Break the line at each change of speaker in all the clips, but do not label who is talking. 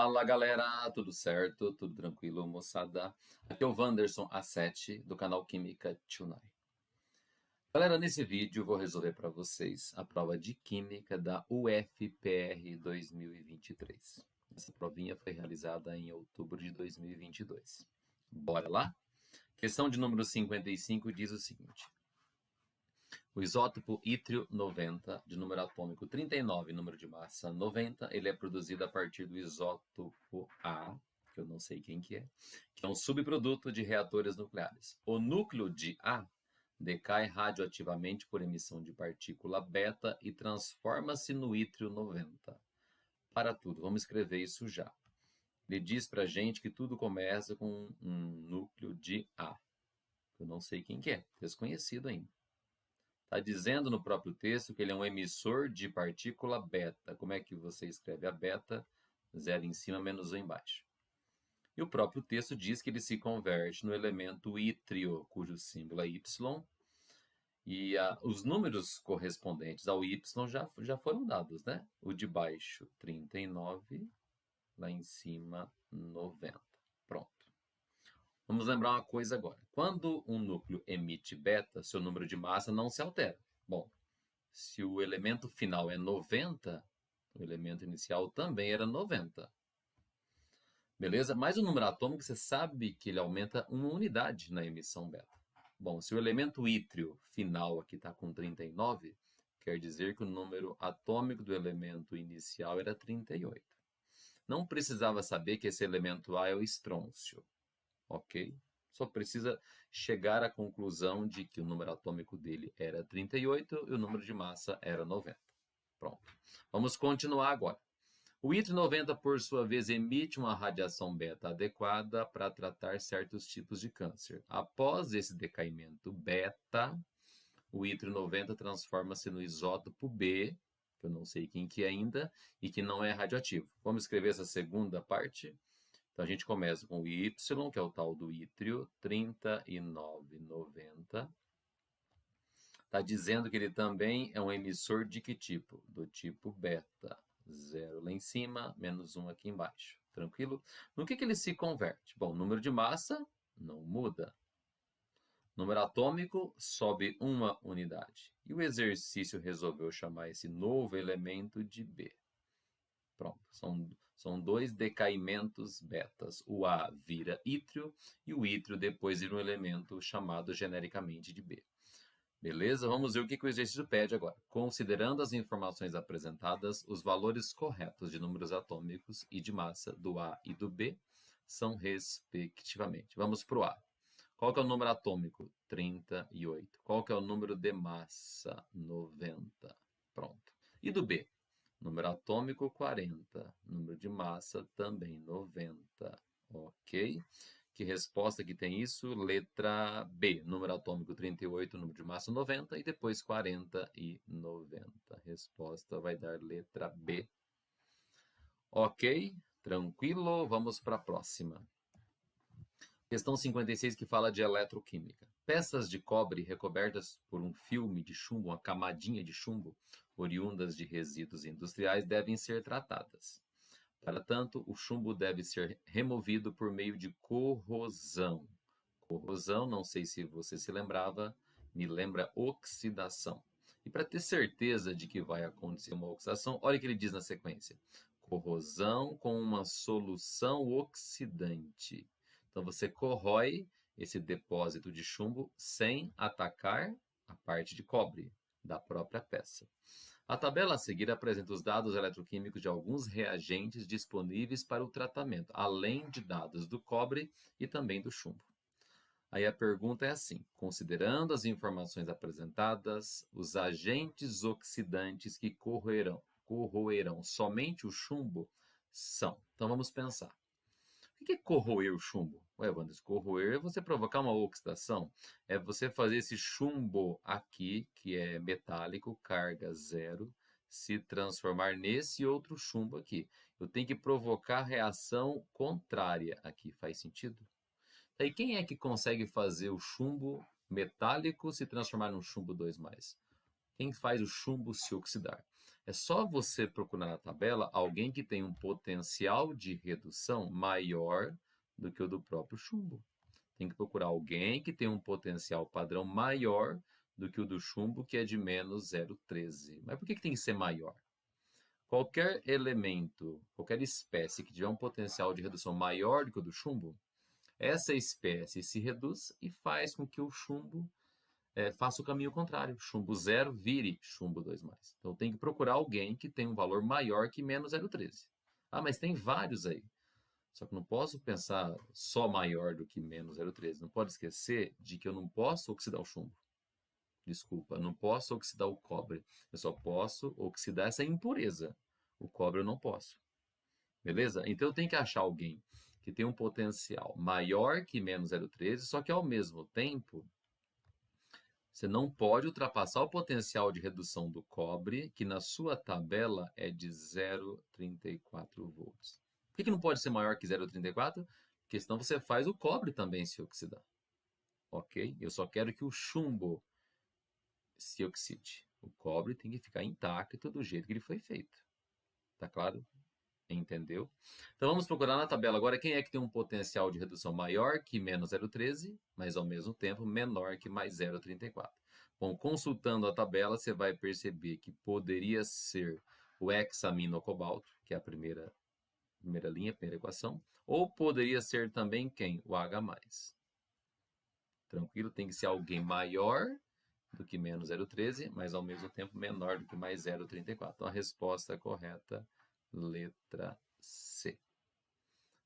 Fala galera, tudo certo? Tudo tranquilo, moçada? Aqui é o Wanderson A7 do canal Química Tunai. Galera, nesse vídeo eu vou resolver para vocês a prova de Química da UFPR 2023. Essa provinha foi realizada em outubro de 2022. Bora lá? Questão de número 55 diz o seguinte. O isótopo ítrio 90, de número atômico 39, número de massa 90, ele é produzido a partir do isótopo A, que eu não sei quem que é um subproduto de reatores nucleares. O núcleo de A decai radioativamente por emissão de partícula beta e transforma-se no ítrio 90. Para tudo, vamos escrever isso já. Ele diz para a gente que tudo começa com um núcleo de A. Eu não sei quem que é, desconhecido ainda. Está dizendo no próprio texto que ele é um emissor de partícula beta. Como é que você escreve a beta? 0 em cima, menos 1 embaixo. E o próprio texto diz que ele se converte no elemento ítrio, cujo símbolo é Y. E os números correspondentes ao Y já foram dados, né? O de baixo, 39, lá em cima, 90. Pronto. Vamos lembrar uma coisa agora. Quando um núcleo emite beta, seu número de massa não se altera. Bom, se o elemento final é 90, o elemento inicial também era 90. Beleza? Mas o número atômico, você sabe que ele aumenta uma unidade na emissão beta. Bom, se o elemento ítrio final aqui está com 39, quer dizer que o número atômico do elemento inicial era 38. Não precisava saber que esse elemento A é o estrôncio. Ok? Só precisa chegar à conclusão de que o número atômico dele era 38 e o número de massa era 90. Pronto. Vamos continuar agora. O ítrio 90, por sua vez, emite uma radiação beta adequada para tratar certos tipos de câncer. Após esse decaimento beta, o ítrio 90 transforma-se no isótopo B, que eu não sei quem que é ainda, e que não é radioativo. Vamos escrever essa segunda parte? Então, a gente começa com o Y, que é o tal do ítrio, 3990. Está dizendo que ele também é um emissor de que tipo? Do tipo beta. 0 lá em cima, menos 1 aqui embaixo. Tranquilo? No que ele se converte? Bom, número de massa não muda. Número atômico sobe uma unidade. E o exercício resolveu chamar esse novo elemento de B. Pronto, são dois decaimentos betas. O A vira ítrio e o ítrio depois vira um elemento chamado genericamente de B. Beleza? Vamos ver o que o exercício pede agora. Considerando as informações apresentadas, os valores corretos de números atômicos e de massa do A e do B são respectivamente. Vamos para o A. Qual que é o número atômico? 38. Qual que é o número de massa? 90. Pronto. E do B? Número atômico, 40. Número de massa, também 90. Ok? Que resposta que tem isso? Letra B. Número atômico, 38. Número de massa, 90. E depois 40 e 90. A resposta vai dar letra B. Ok? Tranquilo? Vamos para a próxima. Questão 56, que fala de eletroquímica. Peças de cobre recobertas por um filme de chumbo, uma camadinha de chumbo, oriundas de resíduos industriais, devem ser tratadas. Para tanto, o chumbo deve ser removido por meio de corrosão. Corrosão, não sei se você se lembrava, me lembra oxidação. E para ter certeza de que vai acontecer uma oxidação, olha o que ele diz na sequência. Corrosão com uma solução oxidante. Então, você corrói esse depósito de chumbo sem atacar a parte de cobre da própria peça. A tabela a seguir apresenta os dados eletroquímicos de alguns reagentes disponíveis para o tratamento, além de dados do cobre e também do chumbo. Aí a pergunta é assim: considerando as informações apresentadas, os agentes oxidantes que corroerão somente o chumbo são. Então, vamos pensar. O que é corroer o chumbo? Ué, Wanderson, corroer é você provocar uma oxidação. É você fazer esse chumbo aqui, que é metálico, carga 0, se transformar nesse outro chumbo aqui. Eu tenho que provocar reação contrária aqui. Faz sentido? E quem é que consegue fazer o chumbo metálico se transformar num chumbo 2+? Quem faz o chumbo se oxidar? É só você procurar na tabela alguém que tem um potencial de redução maior do que o do próprio chumbo. Tem que procurar alguém que tem um potencial padrão maior do que o do chumbo, que é de menos 0,13. Mas por que tem que ser maior? Qualquer elemento, qualquer espécie que tiver um potencial de redução maior do que o do chumbo, essa espécie se reduz e faz com que o chumbo faça o caminho contrário. Chumbo 0 vire chumbo 2+. Então tem que procurar alguém que tem um valor maior que menos 0,13. Ah, mas tem vários aí. Só que não posso pensar só maior do que menos 0,13. Não pode esquecer de que eu não posso oxidar o chumbo. Desculpa, eu não posso oxidar o cobre. Eu só posso oxidar essa impureza. O cobre eu não posso. Beleza? Então eu tenho que achar alguém que tem um potencial maior que menos 0,13, só que ao mesmo tempo você não pode ultrapassar o potencial de redução do cobre, que na sua tabela é de 0,34 volts. Por que não pode ser maior que 0,34? Porque senão você faz o cobre também se oxidar. Ok? Eu só quero que o chumbo se oxide. O cobre tem que ficar intacto do jeito que ele foi feito. Tá claro? Entendeu? Então vamos procurar na tabela agora quem é que tem um potencial de redução maior que menos 0,13, mas ao mesmo tempo menor que mais 0,34. Bom, consultando a tabela, você vai perceber que poderia ser o hexaminocobalto, que é a primeira linha, primeira equação, ou poderia ser também quem? O H+. Tranquilo? Tem que ser alguém maior do que menos 0,13, mas ao mesmo tempo menor do que mais 0,34. Então a resposta correta, letra C.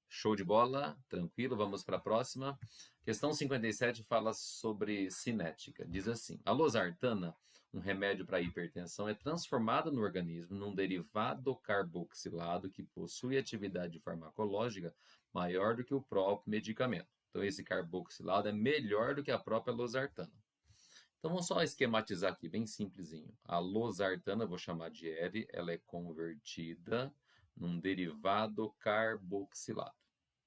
Show de bola, tranquilo, vamos para a próxima. Questão 57 fala sobre cinética. Diz assim: a losartana, um remédio para hipertensão, é transformada no organismo num derivado carboxilado que possui atividade farmacológica maior do que o próprio medicamento. Então esse carboxilado é melhor do que a própria losartana. Então vamos só esquematizar aqui, bem simplesinho. A losartana, vou chamar de L, ela é convertida num derivado carboxilado.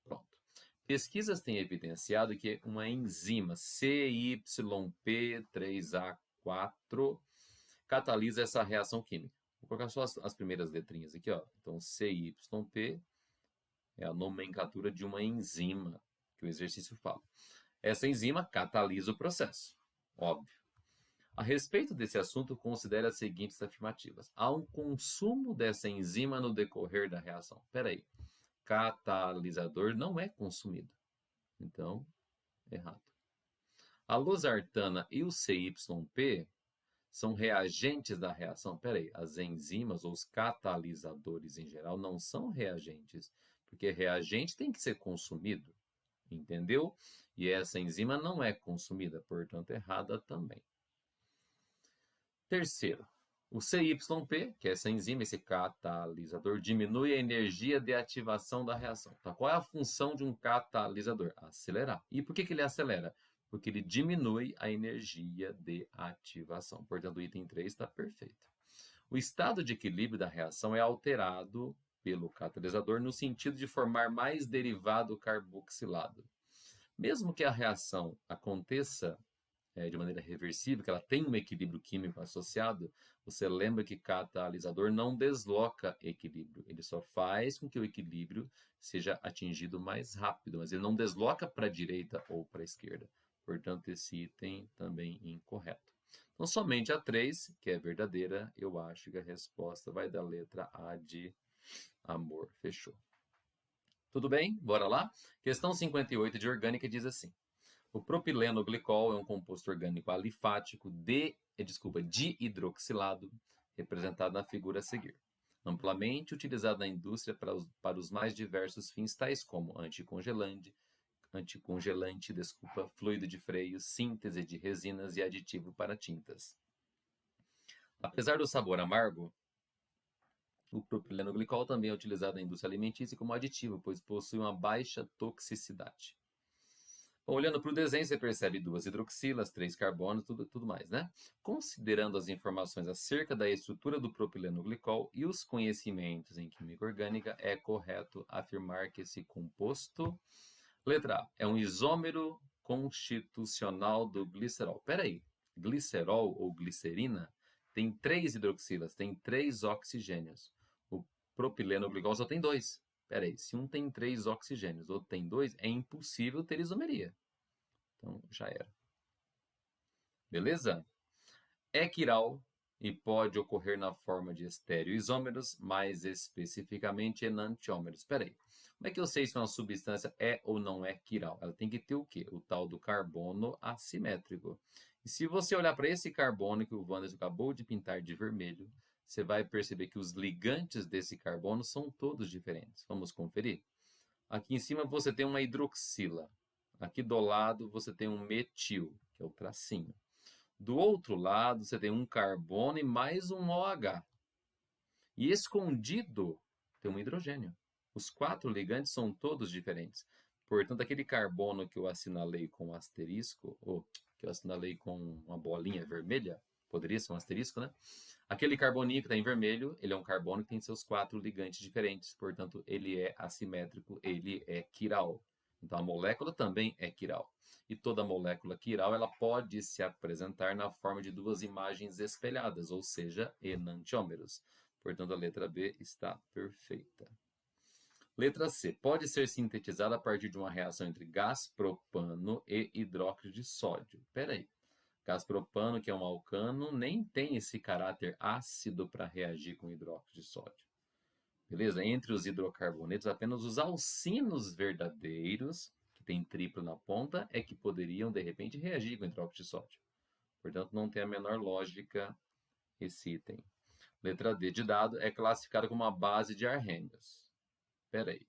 Pronto. Pesquisas têm evidenciado que uma enzima CYP3A4 catalisa essa reação química. Vou colocar só as primeiras letrinhas aqui, ó. Então CYP é a nomenclatura de uma enzima que o exercício fala. Essa enzima catalisa o processo, óbvio. A respeito desse assunto, considere as seguintes afirmativas. Há um consumo dessa enzima no decorrer da reação. Espera aí. Catalisador não é consumido. Então, errado. A losartana e o CYP são reagentes da reação. Espera aí. As enzimas ou os catalisadores em geral não são reagentes, porque reagente tem que ser consumido. Entendeu? E essa enzima não é consumida, portanto, errada também. Terceiro, o CYP, que é essa enzima, esse catalisador, diminui a energia de ativação da reação. Tá? Qual é a função de um catalisador? Acelerar. E por que ele acelera? Porque ele diminui a energia de ativação. Portanto, o item 3 está perfeito. O estado de equilíbrio da reação é alterado pelo catalisador no sentido de formar mais derivado carboxilado. Mesmo que a reação aconteça de maneira reversível, que ela tem um equilíbrio químico associado, você lembra que catalisador não desloca equilíbrio, ele só faz com que o equilíbrio seja atingido mais rápido, mas ele não desloca para a direita ou para a esquerda. Portanto, esse item também incorreto. Então, somente a 3, que é verdadeira, eu acho que a resposta vai da letra A de amor. Fechou. Tudo bem? Bora lá? Questão 58 de orgânica diz assim: o propilenoglicol é um composto orgânico alifático dihidroxilado, representado na figura a seguir. Amplamente utilizado na indústria para os mais diversos fins, tais como anticongelante, fluido de freio, síntese de resinas e aditivo para tintas. Apesar do sabor amargo, o propilenoglicol também é utilizado na indústria alimentícia como aditivo, pois possui uma baixa toxicidade. Olhando para o desenho, você percebe 2 hidroxilas, 3 carbonos, tudo mais, né? Considerando as informações acerca da estrutura do propilenoglicol e os conhecimentos em química orgânica, é correto afirmar que esse composto, letra A, é um isômero constitucional do glicerol. Espera aí, glicerol ou glicerina tem 3 hidroxilas, tem 3 oxigênios. O propileno glicol só tem 2. Espera aí, se um tem 3 oxigênios, outro tem 2, é impossível ter isomeria. Então, já era. Beleza? É quiral e pode ocorrer na forma de estereoisômeros, mais especificamente enantiômeros. Espera aí. Como é que eu sei se uma substância é ou não é quiral? Ela tem que ter o quê? O tal do carbono assimétrico. E se você olhar para esse carbono que o Wanderson acabou de pintar de vermelho, você vai perceber que os ligantes desse carbono são todos diferentes. Vamos conferir? Aqui em cima você tem uma hidroxila. Aqui do lado você tem um metil, que é o tracinho. Do outro lado você tem um carbono e mais um OH. E escondido tem um hidrogênio. Os 4 ligantes são todos diferentes. Portanto, aquele carbono que eu assinalei com asterisco, ou que eu assinalei com uma bolinha vermelha, poderia ser um asterisco, né? Aquele carboninho que está em vermelho, ele é um carbono que tem seus 4 ligantes diferentes. Portanto, ele é assimétrico, ele é quiral. Então, a molécula também é quiral. E toda molécula quiral ela pode se apresentar na forma de 2 imagens espelhadas, ou seja, enantiômeros. Portanto, a letra B está perfeita. Letra C. Pode ser sintetizada a partir de uma reação entre gás propano e hidróxido de sódio. Espera aí. Gás propano, que é um alcano, nem tem esse caráter ácido para reagir com hidróxido de sódio. Beleza? Entre os hidrocarbonetos, apenas os alcinos verdadeiros, que tem triplo na ponta, é que poderiam, de repente, reagir com hidróxido de sódio. Portanto, não tem a menor lógica esse item. Letra D de dado é classificada como uma base de arrênios. Espera aí.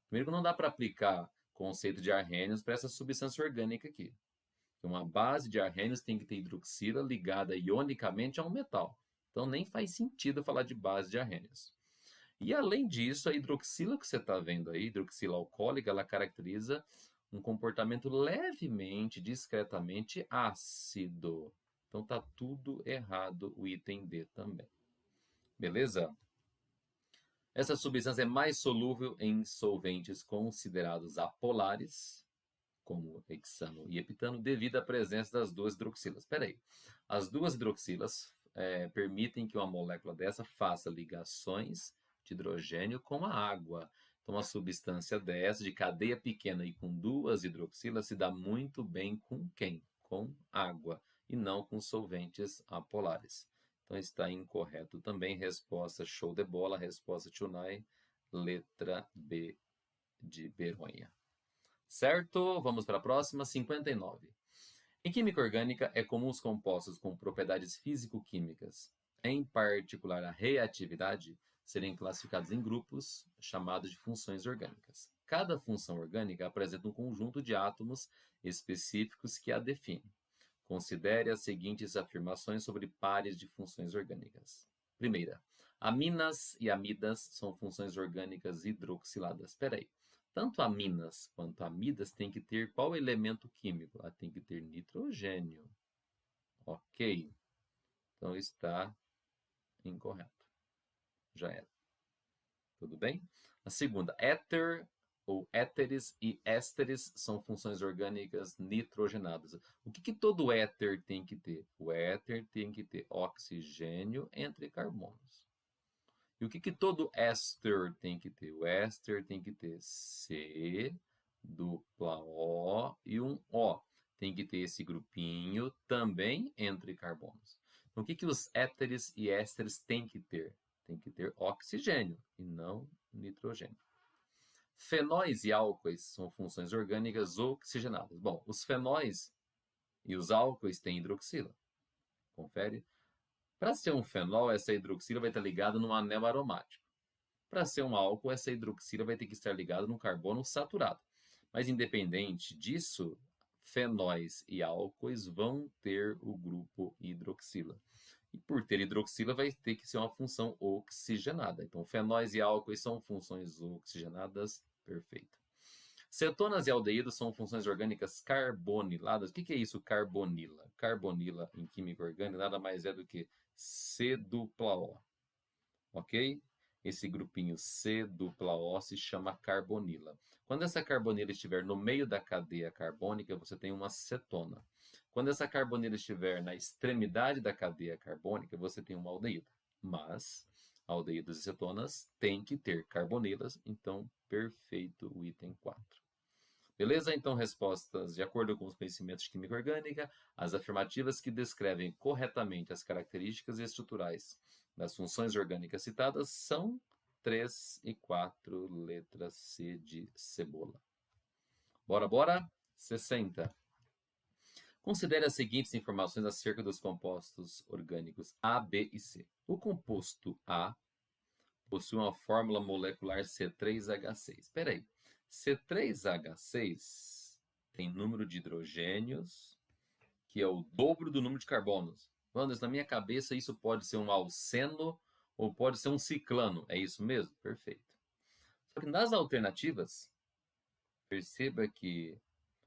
Primeiro que não dá para aplicar o conceito de arrênios para essa substância orgânica aqui. Uma base de arrênios tem que ter hidroxila ligada ionicamente a um metal. Então nem faz sentido falar de base de arrênios. E além disso, a hidroxila que você está vendo aí, hidroxila alcoólica, ela caracteriza um comportamento levemente, discretamente ácido. Então tá tudo errado o item D também. Beleza? Essa substância é mais solúvel em solventes considerados apolares, como hexano e heptano, devido à presença das 2 hidroxilas. Espera aí. As 2 hidroxilas permitem que uma molécula dessa faça ligações de hidrogênio com a água. Então, uma substância dessa, de cadeia pequena e com 2 hidroxilas, se dá muito bem com quem? Com água, e não com solventes apolares. Então, está incorreto também. Resposta show de bola. Resposta Tunai. Letra B de Beronha. Certo? Vamos para a próxima. 59. Em química orgânica, é comum os compostos com propriedades físico-químicas, em particular a reatividade, serem classificados em grupos chamados de funções orgânicas. Cada função orgânica apresenta um conjunto de átomos específicos que a definem. Considere as seguintes afirmações sobre pares de funções orgânicas. Primeira, aminas e amidas são funções orgânicas hidroxiladas. Espera aí. Tanto aminas quanto amidas têm que ter qual elemento químico? Ela tem que ter nitrogênio. Ok. Então está incorreto. Já era. Tudo bem? A segunda, éter ou éteres e ésteres são funções orgânicas nitrogenadas. O que todo éter tem que ter? O éter tem que ter oxigênio entre carbonos. E o que todo éster tem que ter? O éster tem que ter C, dupla O e um O. Tem que ter esse grupinho também entre carbonos. Então, o que os éteres e ésteres têm que ter? Tem que ter oxigênio e não nitrogênio. Fenóis e álcoois são funções orgânicas oxigenadas. Bom, os fenóis e os álcoois têm hidroxila. Confere. Para ser um fenol, essa hidroxila vai estar ligada num anel aromático. Para ser um álcool, essa hidroxila vai ter que estar ligada num carbono saturado. Mas independente disso, fenóis e álcoois vão ter o grupo hidroxila. E por ter hidroxila, vai ter que ser uma função oxigenada. Então, fenóis e álcoois são funções oxigenadas. Perfeito. Cetonas e aldeídos são funções orgânicas carboniladas. O que é isso, carbonila? Carbonila em química orgânica nada mais é do que C-O. Ok? Esse grupinho C-O se chama carbonila. Quando essa carbonila estiver no meio da cadeia carbônica, você tem uma cetona. Quando essa carbonila estiver na extremidade da cadeia carbônica, você tem uma aldeído. Mas aldeídos e cetonas têm que ter carbonilas, então perfeito o item 4. Beleza? Então, respostas de acordo com os conhecimentos de química orgânica, as afirmativas que descrevem corretamente as características estruturais das funções orgânicas citadas são 3 e 4, letra C de cebola. Bora? 60. Considere as seguintes informações acerca dos compostos orgânicos A, B e C. O composto A possui uma fórmula molecular C3H6. Espera aí. C3H6 tem número de hidrogênios, que é o dobro do número de carbonos. Wanderson, na minha cabeça, isso pode ser um alceno ou pode ser um ciclano. É isso mesmo? Perfeito. Só que nas alternativas, perceba que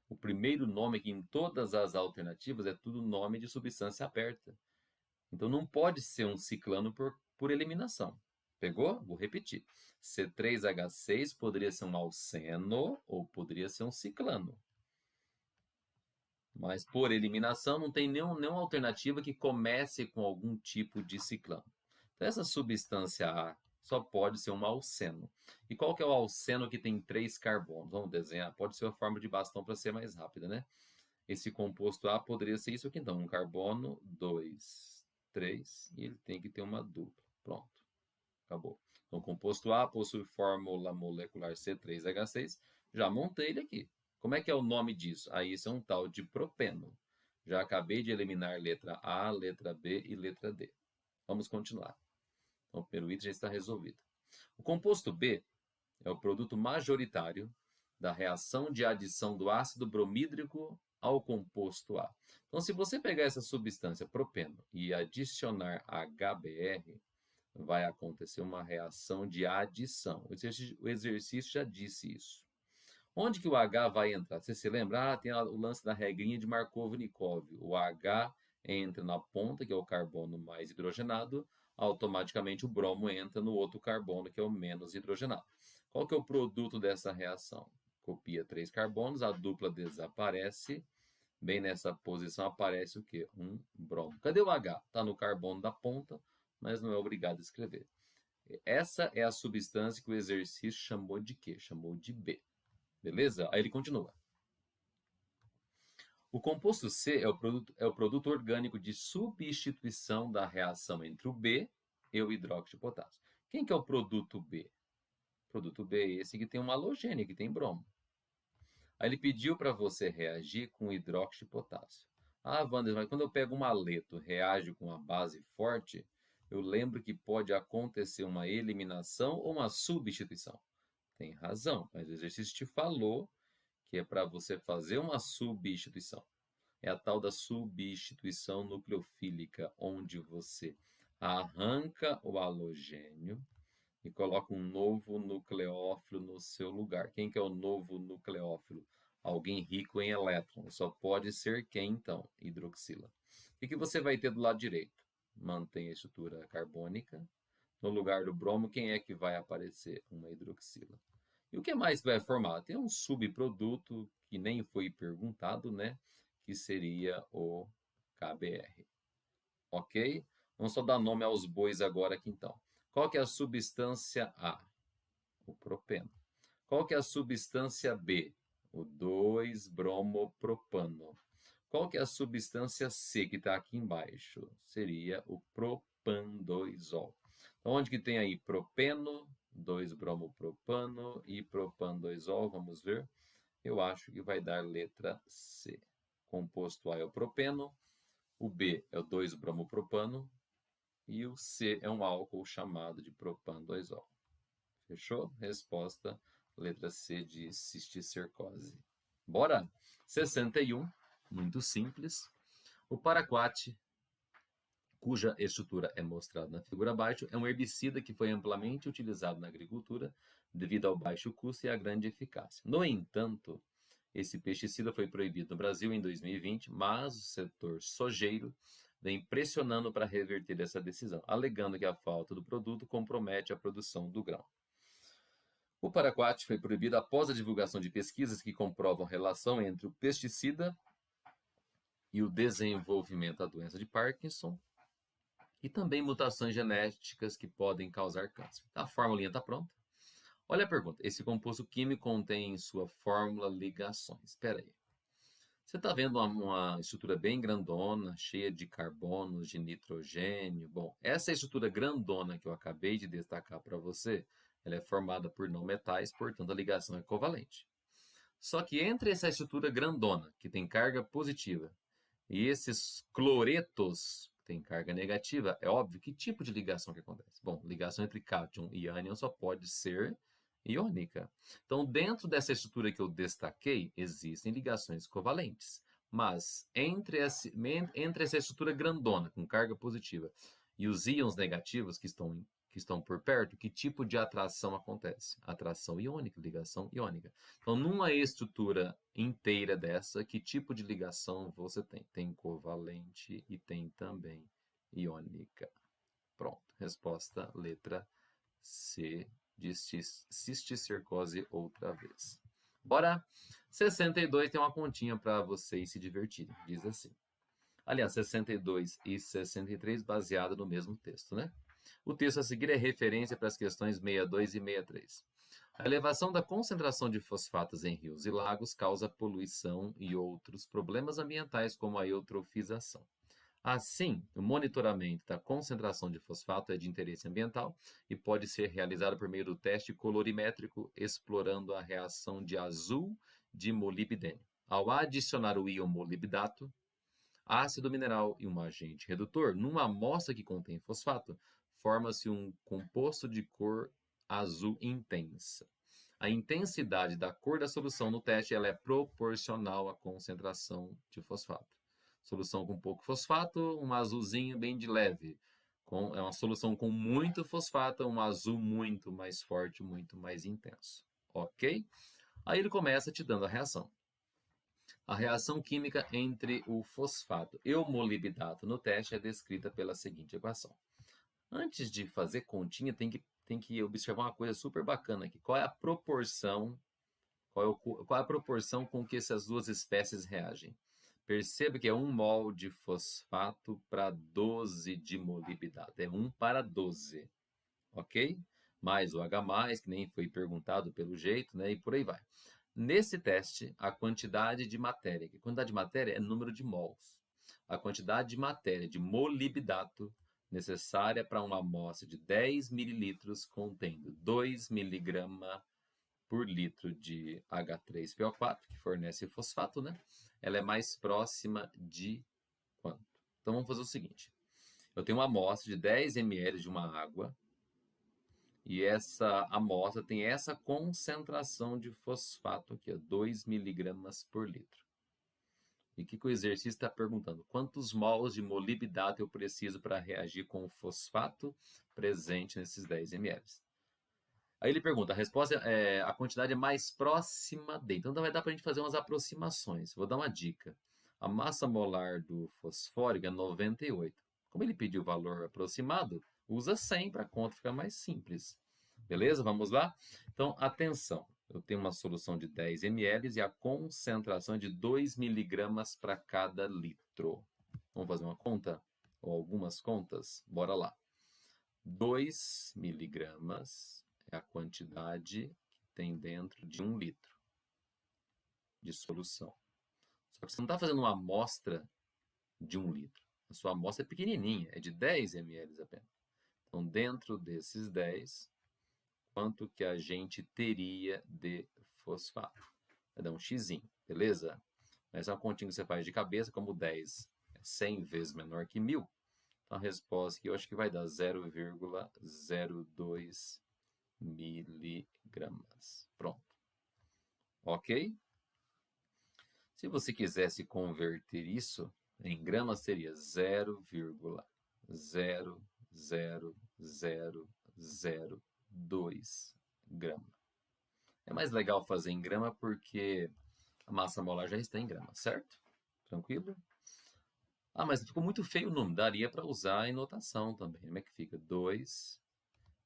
o primeiro nome aqui em todas as alternativas é tudo nome de substância aberta. Então não pode ser um ciclano por eliminação. Pegou? Vou repetir. C3H6 poderia ser um alceno ou poderia ser um ciclano. Mas por eliminação não tem nenhuma alternativa que comece com algum tipo de ciclano. Então essa substância A só pode ser um alceno. E qual que é o alceno que tem 3 carbonos? Vamos desenhar. Pode ser a forma de bastão para ser mais rápida, né? Esse composto A poderia ser isso aqui, então. Um carbono, 2, 3. E ele tem que ter uma dupla. Pronto. Acabou. Então, o composto A possui fórmula molecular C3H6. Já montei ele aqui. Como é que é o nome disso? Aí isso é um tal de propeno. Já acabei de eliminar letra A, letra B e letra D. Vamos continuar. Então, o primeiro item já está resolvido. O composto B é o produto majoritário da reação de adição do ácido bromídrico ao composto A. Então, se você pegar essa substância propeno e adicionar HBr, vai acontecer uma reação de adição. O exercício já disse isso. Onde que o H vai entrar? Você se lembra? Tem o lance da regrinha de Markov-Nikov. O H entra na ponta, que é o carbono mais hidrogenado, automaticamente o bromo entra no outro carbono, que é o menos hidrogenado. Qual que é o produto dessa reação? Copia 3 carbonos, a dupla desaparece. Bem nessa posição aparece o quê? Um bromo. Cadê o H? Está no carbono da ponta, mas não é obrigado a escrever. Essa é a substância que o exercício chamou de quê? Chamou de B. Beleza? Aí ele continua. O composto C é o produto orgânico de substituição da reação entre o B e o hidróxido de potássio. Quem que é o produto B? O produto B é esse que tem um halogênio, que tem bromo. Aí ele pediu para você reagir com hidróxido de potássio. Ah, Wander, mas quando eu pego um haleto, reage com uma base forte, eu lembro que pode acontecer uma eliminação ou uma substituição. Tem razão, mas o exercício te falou que é para você fazer uma substituição. É a tal da substituição nucleofílica, onde você arranca o halogênio e coloca um novo nucleófilo no seu lugar. Quem que é o novo nucleófilo? Alguém rico em elétrons. Só pode ser quem, então? Hidroxila. O que você vai ter do lado direito? Mantém a estrutura carbônica. No lugar do bromo, quem é que vai aparecer? Uma hidroxila. E o que mais vai formar? Tem um subproduto que nem foi perguntado, né? Que seria o KBr. Ok? Vamos só dar nome aos bois agora aqui, então. Qual que é a substância A? O propeno. Qual que é a substância B? O 2-bromopropano. Qual que é a substância C que está aqui embaixo? Seria o propan-2-ol. Então, onde que tem aí propeno, 2-bromopropano e propan-2-ol? Vamos ver. Eu acho que vai dar letra C. Composto A é o propeno, o B é o 2-bromopropano e o C é um álcool chamado de propan-2-ol. Fechou? Resposta, letra C de cisticercose. Bora? 61, muito simples. O paraquat, cuja estrutura é mostrada na figura abaixo, é um herbicida que foi amplamente utilizado na agricultura devido ao baixo custo e à grande eficácia. No entanto, esse pesticida foi proibido no Brasil em 2020, mas o setor sojeiro vem pressionando para reverter essa decisão, alegando que a falta do produto compromete a produção do grão. O paraquat foi proibido após a divulgação de pesquisas que comprovam relação entre o pesticida e o desenvolvimento da doença de Parkinson, e também mutações genéticas que podem causar câncer. A formulinha está pronta. Olha a pergunta. Esse composto químico contém em sua fórmula ligações. Espera aí. Você está vendo uma estrutura bem grandona, cheia de carbonos, de nitrogênio. Bom, essa estrutura grandona que eu acabei de destacar para você, ela é formada por não metais, portanto a ligação é covalente. Só que entre essa estrutura grandona, que tem carga positiva, e esses cloretos, que têm carga negativa, é óbvio que tipo de ligação que acontece. Bom, ligação entre cátion e ânion só pode ser iônica. Então, dentro dessa estrutura que eu destaquei, existem ligações covalentes. Mas entre essa estrutura grandona, com carga positiva, e os íons negativos que estão por perto, que tipo de atração acontece? Atração iônica, ligação iônica. Então, numa estrutura inteira dessa, que tipo de ligação você tem? Tem covalente e tem também iônica. Pronto, resposta letra C de cisticercose outra vez. Bora? 62 tem uma continha para vocês se divertirem. Diz assim. Aliás, 62 e 63 baseado no mesmo texto, né? O texto a seguir é referência para as questões 62 e 63. A elevação da concentração de fosfatos em rios e lagos causa poluição e outros problemas ambientais, como a eutrofização. Assim, o monitoramento da concentração de fosfato é de interesse ambiental e pode ser realizado por meio do teste colorimétrico, explorando a reação de azul de molibdênio. Ao adicionar o íon molibdato, ácido mineral e um agente redutor, numa amostra que contém fosfato, forma-se um composto de cor azul intensa. A intensidade da cor da solução no teste ela é proporcional à concentração de fosfato. Solução com pouco fosfato, um azulzinho bem de leve. É uma solução com muito fosfato, um azul muito mais forte, muito mais intenso. Ok? Aí ele começa te dando a reação. A reação química entre o fosfato e o molibdato no teste é descrita pela seguinte equação. Antes de fazer continha, tem que observar uma coisa super bacana aqui. Qual é a proporção, qual é a proporção com que essas duas espécies reagem? Perceba que é 1 mol de fosfato para 12 de molibdato. É 1 para 12, ok? Mais o H+, que nem foi perguntado pelo jeito, né? E por aí vai. Nesse teste, a quantidade de matéria, que quantidade de matéria é número de mols. A quantidade de matéria de molibdato necessária para uma amostra de 10 mililitros contendo 2 miligramas por litro de H3PO4, que fornece fosfato, né? Ela é mais próxima de quanto? Então vamos fazer o seguinte. Eu tenho uma amostra de 10 ml de uma água e essa amostra tem essa concentração de fosfato aqui, 2 miligramas por litro. E o que o exercício está perguntando? Quantos mols de molibdato eu preciso para reagir com o fosfato presente nesses 10 ml? Aí ele pergunta, a resposta é a quantidade é mais próxima de. Então vai dar para a gente fazer umas aproximações. Vou dar uma dica. A massa molar do fosfórico é 98. Como ele pediu o valor aproximado, usa 100 para a conta ficar mais simples. Beleza? Vamos lá? Então, atenção. Eu tenho uma solução de 10 ml e a concentração é de 2 miligramas para cada litro. Vamos fazer uma conta? Ou algumas contas? Bora lá. 2 miligramas é a quantidade que tem dentro de 1 litro de solução. Só que você não está fazendo uma amostra de 1 litro. A sua amostra é pequenininha, é de 10 ml apenas. Então, dentro desses 10, quanto que a gente teria de fosfato? Vai dar um xizinho, beleza? Mas é uma continha que você faz de cabeça, como 10 é 100 vezes menor que 1000. Então, a resposta aqui eu acho que vai dar 0,02 miligramas. Pronto. Ok? Se você quisesse converter isso em gramas, seria 0,00002 grama. É mais legal fazer em grama porque a massa molar já está em grama, certo? Tranquilo? Ah, mas ficou muito feio o número. Daria para usar em notação também. Como é que fica? 2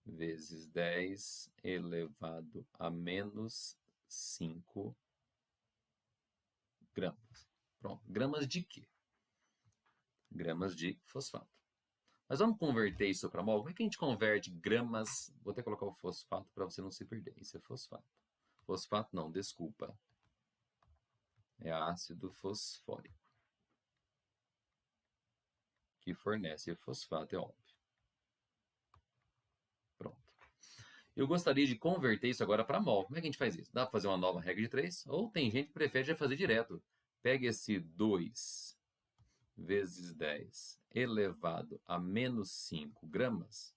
vezes 10 elevado a menos 5 gramas. Pronto. Gramas de quê? gramas de fosfato. Mas vamos converter isso para mol? Como é que a gente converte gramas? Vou até colocar o fosfato para você não se perder. Isso é fosfato. Fosfato não, desculpa. É ácido fosfórico, que fornece fosfato, é óbvio. Pronto. Eu gostaria de converter isso agora para mol. Como é que a gente faz isso? Dá para fazer uma nova regra de 3? Ou tem gente que prefere já fazer direto. Pega esse 2 vezes 10 elevado a menos 5 gramas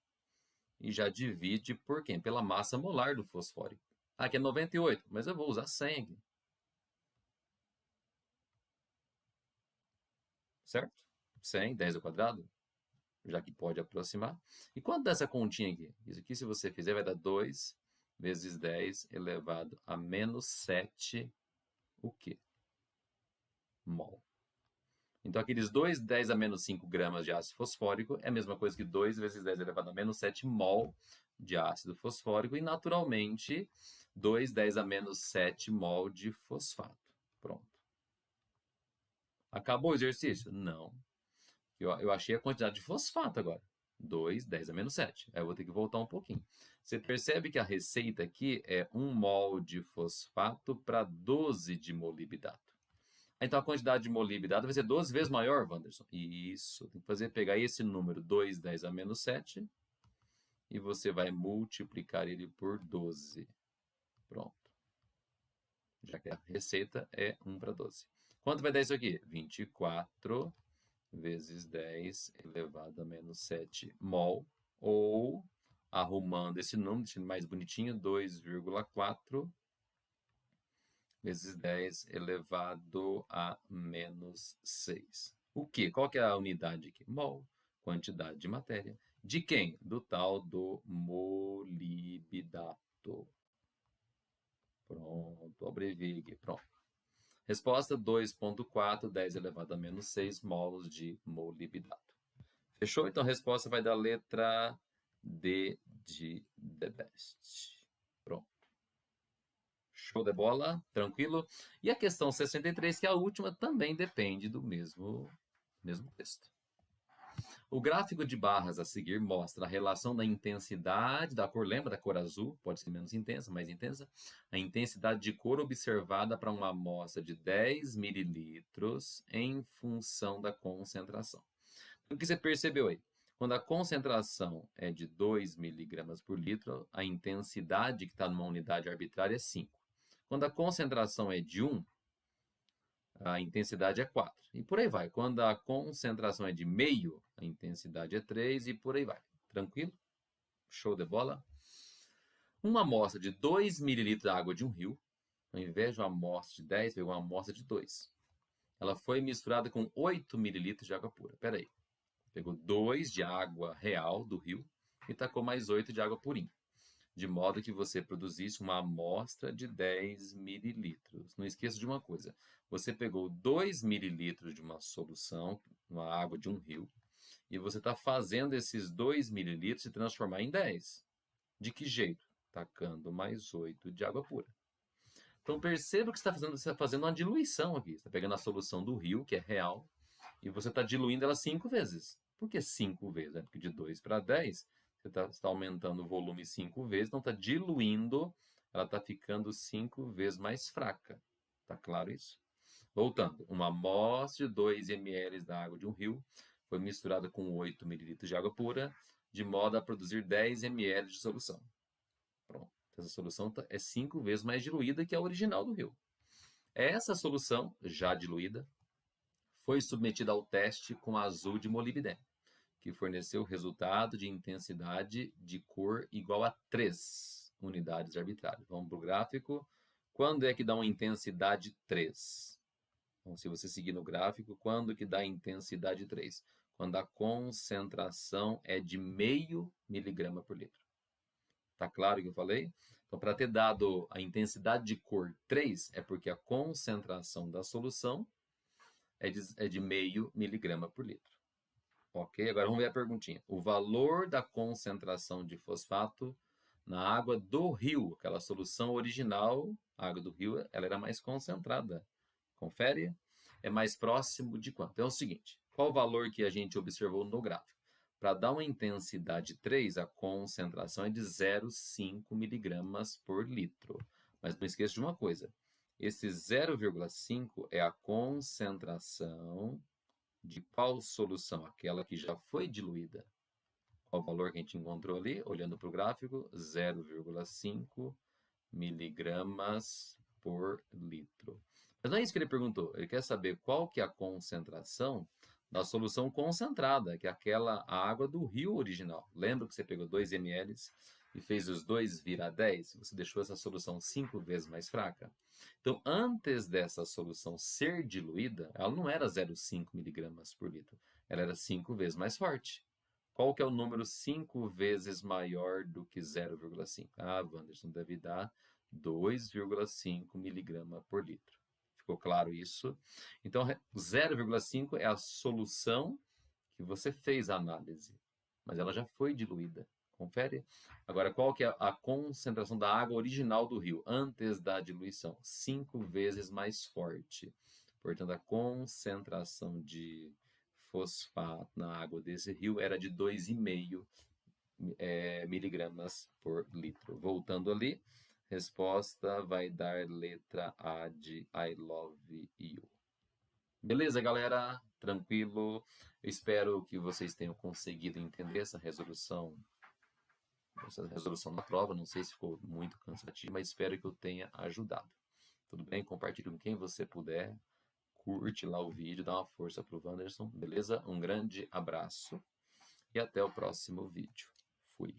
e já divide por quem? Pela massa molar do fosfórico. Aqui é 98, mas eu vou usar 100 aqui. Certo? 100, 10 ao quadrado, já que pode aproximar. E quanto dá essa continha aqui? Isso aqui, se você fizer, vai dar 2 vezes 10 elevado a menos 7, o quê? Mol. Então, aqueles 2, 10 a menos 5 gramas de ácido fosfórico é a mesma coisa que 2 vezes 10 elevado a menos 7 mol de ácido fosfórico e, naturalmente, 2, 10 a menos 7 mol de fosfato. Pronto. Acabou o exercício? Não. Eu achei a quantidade de fosfato agora. 2, 10 a menos 7. Aí eu vou ter que voltar um pouquinho. Você percebe que a receita aqui é 1 mol de fosfato para 12 de molibdato. Então a quantidade de molibdato vai ser 12 vezes maior, Wanderson. Isso, tem que pegar esse número 2, 10 a menos 7 e você vai multiplicar ele por 12. Pronto. Já que a receita é 1 para 12. Quanto vai dar isso aqui? 24 vezes 10 elevado a menos 7 mol, ou, arrumando esse número, deixando mais bonitinho, 2,4 vezes 10 elevado a menos 6. O quê? Qual que é a unidade aqui? Mol, quantidade de matéria. De quem? Do tal do molibdato. Pronto, abreviei aqui, pronto. Resposta 2,4, 10 elevado a menos 6 molos de molibdato. Fechou? Então a resposta vai dar letra D de the best. Pronto. Show de bola? Tranquilo? E a questão 63, que é a última, também depende do mesmo texto. O gráfico de barras a seguir mostra a relação da intensidade da cor. Lembra da cor azul? Pode ser menos intensa, mais intensa. A intensidade de cor observada para uma amostra de 10 mililitros em função da concentração. O que você percebeu aí? Quando a concentração é de 2 miligramas por litro, a intensidade que está numa unidade arbitrária é 5. Quando a concentração é de 1, a intensidade é 4. E por aí vai. Quando a concentração é de meio, a intensidade é 3 e por aí vai. Tranquilo? Show de bola? Uma amostra de 2 mililitros de água de um rio, ao invés de uma amostra de 10, pegou uma amostra de 2. Ela foi misturada com 8 mililitros de água pura. Espera aí. Pegou 2 de água real do rio e tacou mais 8 de água purinha, de modo que você produzisse uma amostra de 10 mililitros. Não esqueça de uma coisa, você pegou 2 mililitros de uma solução, uma água de um rio, e você está fazendo esses 2 mililitros se transformar em 10. De que jeito? Tacando mais 8 de água pura. Então perceba que você está fazendo uma diluição aqui. Você está pegando a solução do rio, que é real, e você está diluindo ela 5 vezes. Por que 5 vezes? Porque de 2 para 10, você está aumentando o volume 5 vezes, então está diluindo, ela está ficando 5 vezes mais fraca. Está claro isso? Voltando, uma amostra de 2 ml da água de um rio foi misturada com 8 ml de água pura, de modo a produzir 10 ml de solução. Pronto. Essa solução é 5 vezes mais diluída que a original do rio. Essa solução, já diluída, foi submetida ao teste com azul de molibdênio, que forneceu o resultado de intensidade de cor igual a 3 unidades arbitrárias. Vamos para o gráfico. Quando é que dá uma intensidade 3? Então, se você seguir no gráfico, quando que dá intensidade 3? Quando a concentração é de meio miligrama por litro. Tá claro o que eu falei? Então, para ter dado a intensidade de cor 3, é porque a concentração da solução é de meio miligrama por litro. Ok? Agora vamos ver a perguntinha. O valor da concentração de fosfato na água do rio, aquela solução original, a água do rio, ela era mais concentrada. Confere? É mais próximo de quanto? Então é o seguinte, Qual o valor que a gente observou no gráfico? Para dar uma intensidade 3, a concentração é de 0,5 miligramas por litro. Mas não esqueça de uma coisa, esse 0,5 é a concentração de qual solução? Aquela que já foi diluída. Qual o valor que a gente encontrou ali? Olhando para o gráfico, 0,5 miligramas por litro. Mas não é isso que ele perguntou. Ele quer saber qual que é a concentração da solução concentrada, que é aquela a água do rio original. Lembra que você pegou 2 ml e fez os 2 virar 10? Você deixou essa solução 5 vezes mais fraca? Então, antes dessa solução ser diluída, ela não era 0,5 miligramas por litro. Ela era 5 vezes mais forte. Qual que é o número 5 vezes maior do que 0,5? Ah, Wanderson, deve dar 2,5 miligrama por litro. Ficou claro isso? Então, 0,5 é a solução que você fez a análise, mas ela já foi diluída. Confere? Agora, qual que é a concentração da água original do rio, antes da diluição? 5 vezes mais forte. Portanto, a concentração de fosfato na água desse rio era de 2,5 miligramas por litro. Voltando ali, resposta vai dar letra A de I love you. Beleza, galera? Tranquilo? Eu espero que vocês tenham conseguido entender essa resolução da prova. Não sei se ficou muito cansativo, mas espero que eu tenha ajudado. Tudo bem? Compartilhe com quem você puder. Curte lá o vídeo, dá uma força pro Wanderson, beleza? Um grande abraço e até o próximo vídeo. Fui.